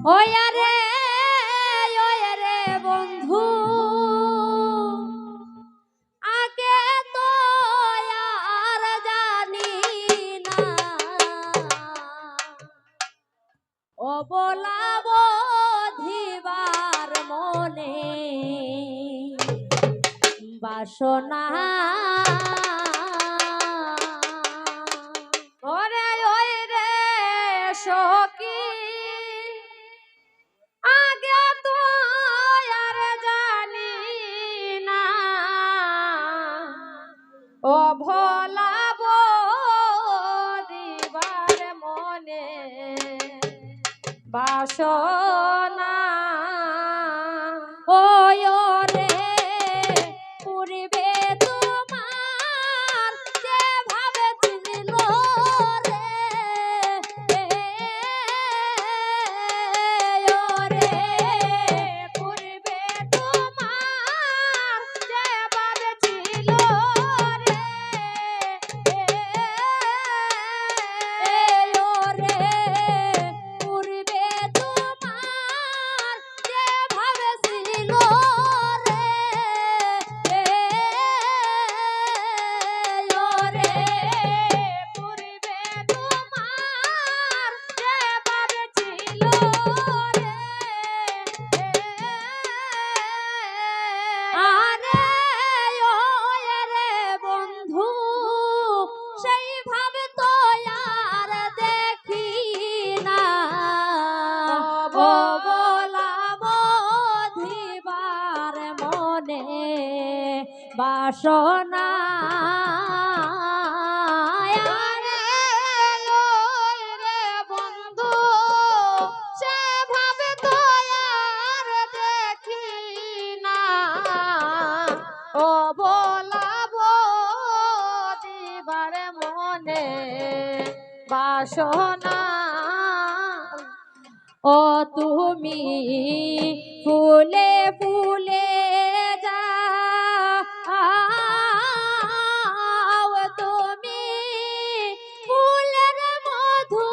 ওই রে বন্ধু আগে তো আর জানি না ও বলাবো ধিবার মনে বাসনা ওরে ওই রে সখী আগে তো আর জানি না ও ভোলাবো দিবার মনে বাসনা ওই রে পূর্বে তোমার যেভাবে ছিল রে ওরে পূর্বে তোমার যেভাবে ছিল রে ওরে পূর্বে তোমার যেভাবে ছিল রে ওরে পূর্বে তোমার যেভাবে ছিল রে আরে ওরে বন্ধু সেইভাবে তো আর দেখি না ও বলাবো ধিবার মনে বাসনা আরে ওই রে বন্ধু সেভাবে তো আর দেখি না ও বলাবো দিবার মনে বাসনা ও তুমি ফুলে ফুলে যাও তুমি ফুলের মধু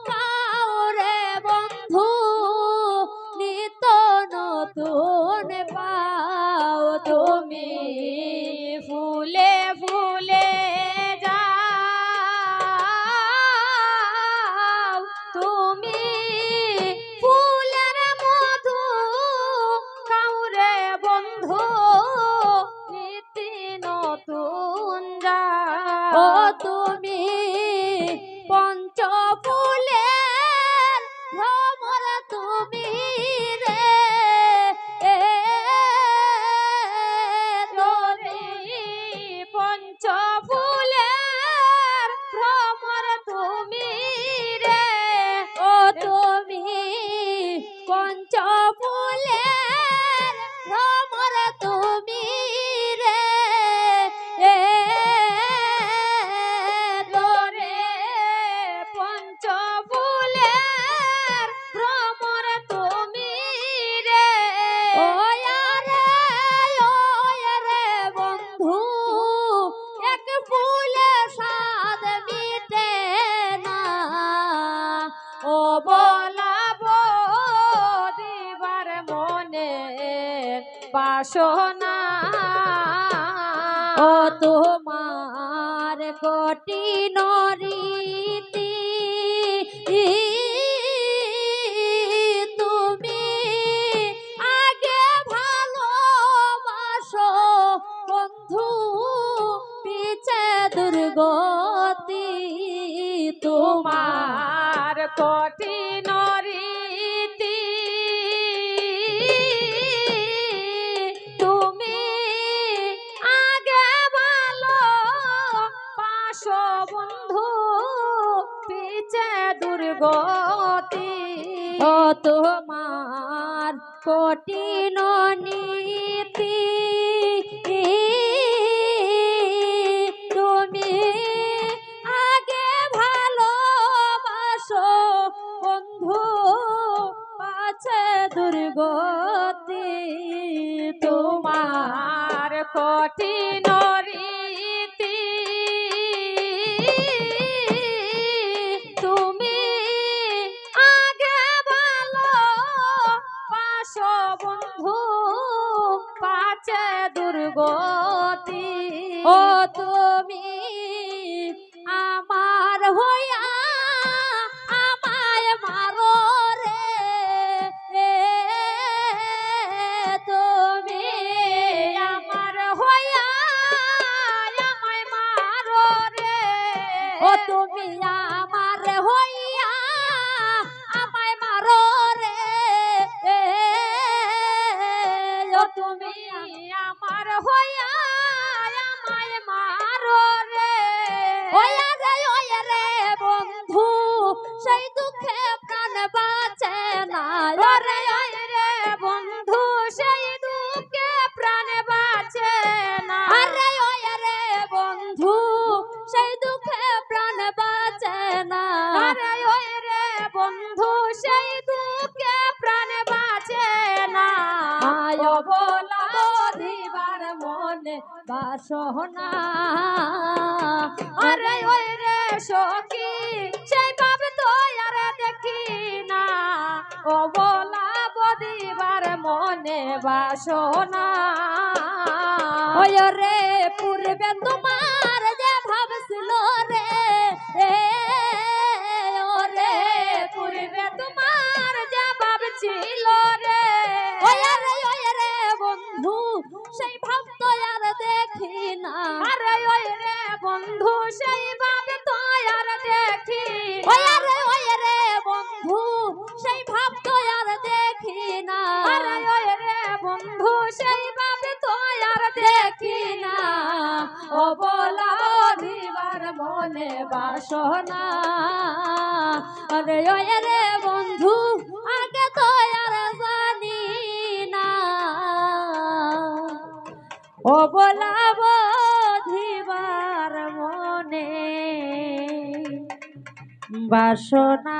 খাও রে বন্ধু নিত্য নতুন পাও তুমি ফুলে ফুলে যাও তুমি ফুলের মধু খাও রে বন্ধু নীতি নতুন যাও ও তুমি পঞ্চ ফুলের ভ্রমর তুমি রে তুমি পঞ্চ ফুলের ভ্রমর তুমি রে ও তুমি পঞ্চ ফুলের ভ্রমর তুমি রে রে পঞ্চ ফুলের ভ্রমর তুমি রে ওই রে বন্ধু এক ফুলে স্বাদ মিটে না ও বলাবো দিবার মনে বাসনা ও তোমার কঠিন রীতি তুমি আগে ভালোবাসো বন্ধু পিছে দুর্গতি তোমার কঠিন রীতি তুমি আগে ভালোবাসো বন্ধু পিছে দুর্গতি ও তোমার কঠিন নীতি তুমি আগে ভালোবাসো বন্ধু পাছে দুর্গতি তোমার কঠিন রীতি তুমি আগে ভালো দুর্গতি। ও তুমি আমার হইয়া আমায় মারো রে, তুমি আমার হইয়া আমায় মারো রে, ও তুমি আমার হইয়া আমায় মারো রে, ও তুমি আমার হইয়া আমায় মারো রে। ওয়া রে বন্ধু সেই দুঃখে প্রাণ বাঁচে না, ওরে রে বন্ধু সেই দুঃখে প্রাণ বাঁচে না। আরে ওয়া রে বন্ধু সেই দুঃখে প্রাণ বাঁচে না, আরে ওই রে বন্ধু সেই দুঃখে প্রাণ বাঁচে না। আয় অবলা বধিবার মনে বাসনা, আরে ওই রে সখী সেই পাপ তো আর দেখি না। অবলা বধিবার মনে বাসনা। ওই রে পূর্বে তোমার যে ভাব ছিল রে, ওরে পূর্বে তোমার যে ভাব ছিল রে, ওই রে বন্ধু সেই ভাব তো আর দেখি না, আরে ওই রে বন্ধু সেই ভাব তো আর দেখি ওই রে বন্ধু সেই ভাব তো আর দেখি না, আরে ওই রে বন্ধু সেই ভাব তো আর দেখি না। ও বলা বধিবার মনে বাসনা। আরে ওই রে বন্ধু আগে তো আর জানি না, ও বলা বধিবার মনে বাসনা।